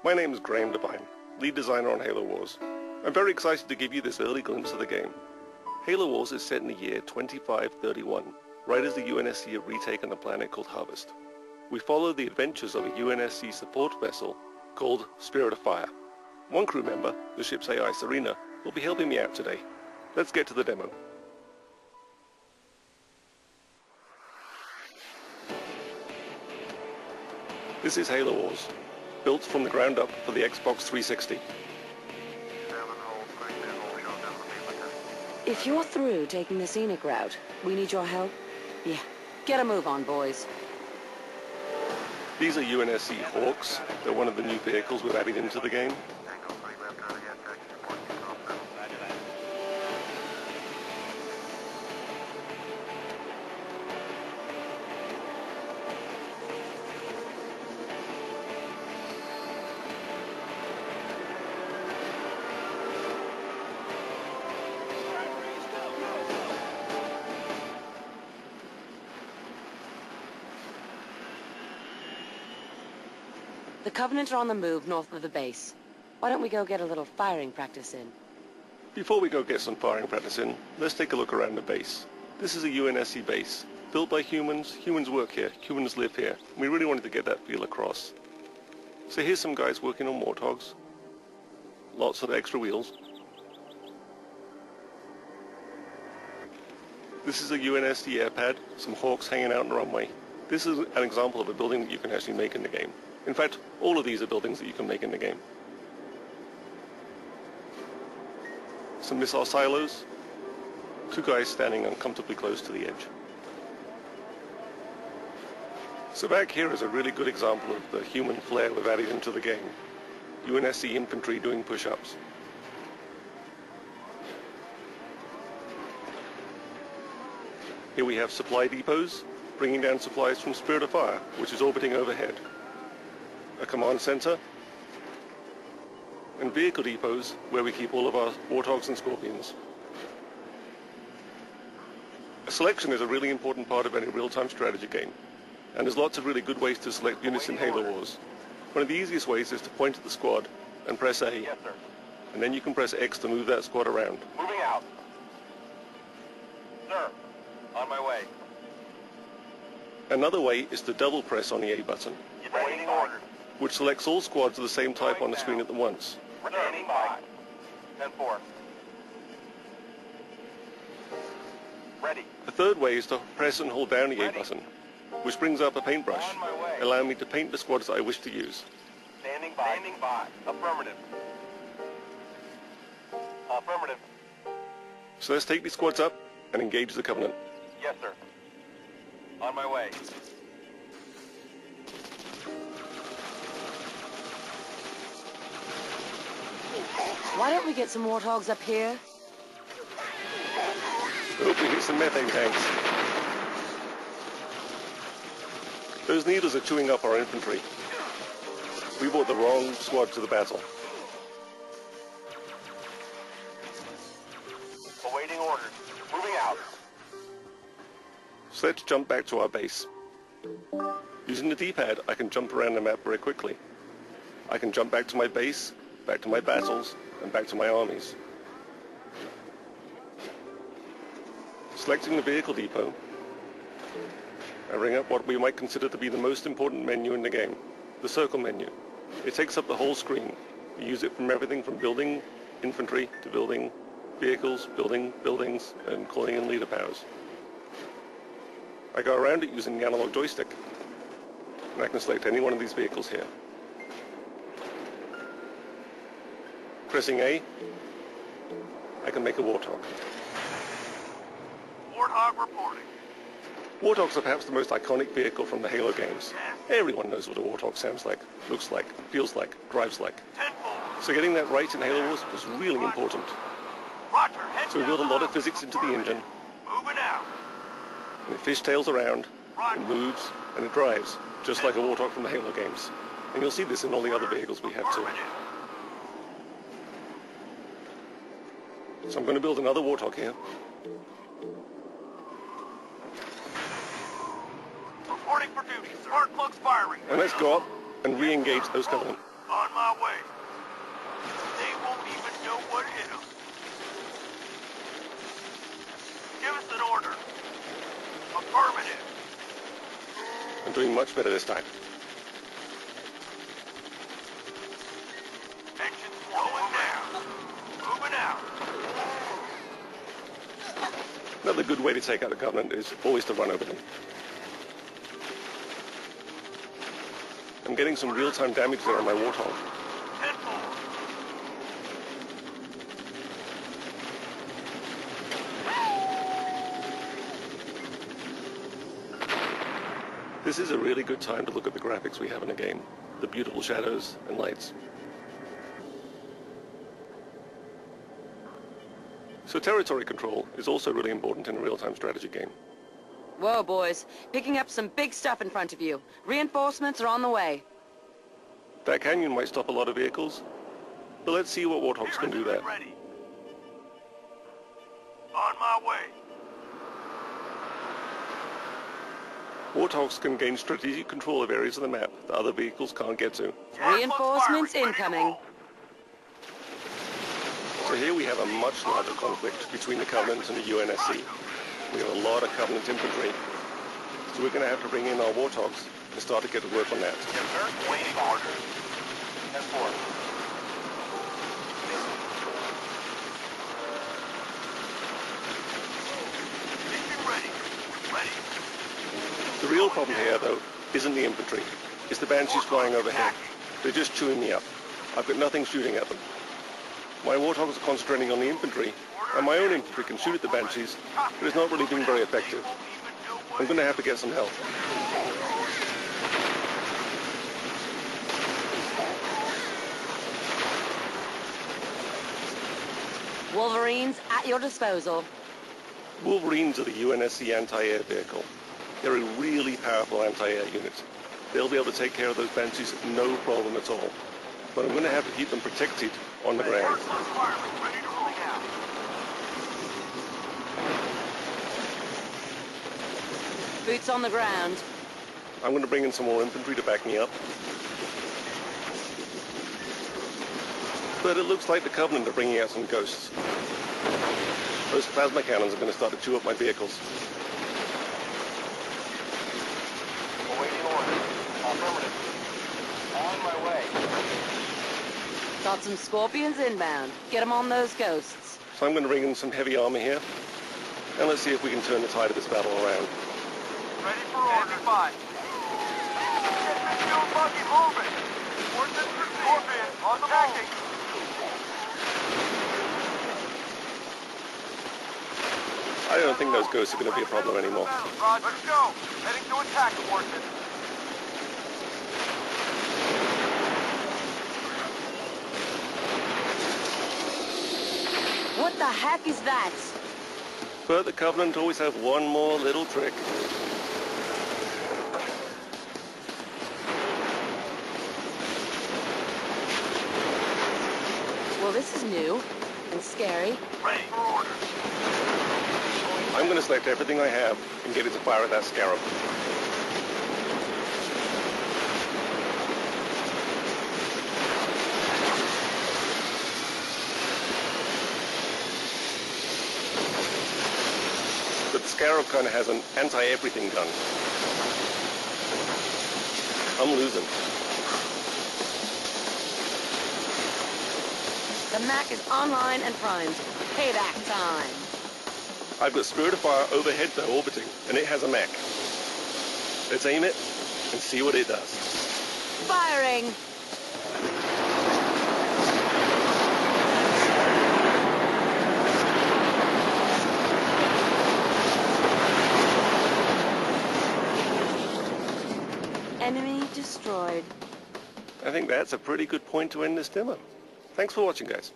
My name is Graham Devine, lead designer on Halo Wars. I'm very excited to give you this early glimpse of the game. Halo Wars is set in the year 2531, right as the UNSC have retaken a planet called Harvest. We follow the adventures of a UNSC support vessel called Spirit of Fire. One crew member, the ship's AI Serena, will be helping me out today. Let's get to the demo. This is Halo Wars, built from the ground up for the Xbox 360. If you're through taking the scenic route, we need your help. Yeah, get a move on, boys. These are UNSC Hawks. They're one of the new vehicles we've added into the game. The Covenant are on the move north of the base. Why don't we go get a little firing practice in? Before we go get some firing practice in, let's take a look around the base. This is a UNSC base, built by humans. Humans work here, humans live here. We really wanted to get that feel across. So here's some guys working on warthogs. Lots of extra wheels. This is a UNSC airpad, some Hawks hanging out on the runway. This is an example of a building that you can actually make in the game. In fact, all of these are buildings that you can make in the game. Some missile silos. Two guys standing uncomfortably close to the edge. So back here is a really good example of the human flair we've added into the game. UNSC infantry doing push-ups. Here we have supply depots, bringing down supplies from Spirit of Fire, which is orbiting overhead. A command center, and vehicle depots where we keep all of our Warthogs and Scorpions. A selection is a really important part of any real-time strategy game, and there's lots of really good ways to select units in Halo Wars. One of the easiest ways is to point at the squad and press A, Yes, sir. and then you can press X to move that squad around. Moving out. Sir, on my way. Another way is to double press on the A button, Waiting orders. which selects all squads of the same type on the screen at once. Standing by. 10-4. Ready. A third way is to press and hold down the A button, which brings up a paintbrush, On my way. allowing me to paint the squads that I wish to use. Standing by. Standing by. Affirmative. Affirmative. So let's take these squads up and engage the Covenant. Yes, sir. On my way. Why don't we get some warthogs up here? Hope we hit some methane tanks. Those needles are chewing up our infantry. We brought the wrong squad to the battle. Awaiting orders. Moving out. So let's jump back to our base. Using the D-pad, I can jump around the map very quickly. I can jump back to my base, back to my battles, and back to my armies. Selecting the vehicle depot, I bring up what we might consider to be the most important menu in the game, the circle menu. It takes up the whole screen. You use it from everything from building infantry to building vehicles, building buildings, and calling in leader powers. I go around it using the analog joystick, and I can select any one of these vehicles here. Pressing A, I can make a Warthog. Warthog reporting. Warthogs are perhaps the most iconic vehicle from the Halo games. Everyone knows what a Warthog sounds like, looks like, feels like, drives like. 10-4. So getting that right in Halo Wars was really important. Roger. Head So we built a lot of physics into the engine, Moving out. and it fishtails around, it moves, and it drives, just like a Warthog from the Halo games. And you'll see this in all the other vehicles we have too. So I'm going to build another Warthog here. Reporting for duty. Spark plugs firing. And let's go up and re-engage those Covenant. On my my way. They won't even know what hit them. Give us an order. Affirmative. I'm doing much better this time. Engine slowing down. Moving out. Another good way to take out the Covenant is always to run over them. I'm getting some real-time damage there on my Warthog. 10-4. This is a really good time to look at the graphics we have in the game. The beautiful shadows and lights. So territory control is also really important in a real-time strategy game. Whoa, boys. Picking up some big stuff in front of you. Reinforcements are on the way. That canyon might stop a lot of vehicles, but let's see what Warthogs can do there. Ready. On my way. Warthogs can gain strategic control of areas of the map that other vehicles can't get to. Reinforcements incoming. So here we have a much larger conflict between the Covenant and the UNSC. We have a lot of Covenant infantry, so we're going to have to bring in our Warthogs and start to get to work on that. Yes, sir. Waiting orders. 10-4. Mission ready. Ready. The real problem here, though, isn't the infantry. It's the Banshees flying overhead. They're just chewing me up. I've got nothing shooting at them. My Warthogs are concentrating on the infantry, and my own infantry can shoot at the Banshees, but it's not really being very effective. I'm going to have to get some help. Wolverines at your disposal. Wolverines are the UNSC anti-air vehicle. They're a really powerful anti-air unit. They'll be able to take care of those Banshees no problem at all. But I'm going to have to keep them protected on the ground. Ready to roll out. Boots on the ground. I'm going to bring in some more infantry to back me up. But it looks like the Covenant are bringing out some ghosts. Those plasma cannons are going to start to chew up my vehicles. Awaiting orders. Affirmative. On my way. Got some Scorpions inbound. Get them on those ghosts. So I'm going to bring in some heavy armor here. And let's see if we can turn the tide of this battle around. Ready for order. 5. Still buggy moving. Ordnance Scorpion on the move. I don't think those ghosts are going to be a problem anymore. Let's go. Heading to attack, Ordnance. What the heck is that? But the Covenant always have one more little trick. Well, this is new and scary. Ready for orders. I'm going to select everything I have and get it to fire at that Scarab. But the Scarab kind of has an anti-everything gun. I'm losing. The Mac is online and primed. Payback time. I've got Spirit of Fire overhead though, orbiting, and it has a mech. Let's aim it and see what it does. Firing! Enemy destroyed. I think that's a pretty good point to end this demo. Thanks for watching, guys.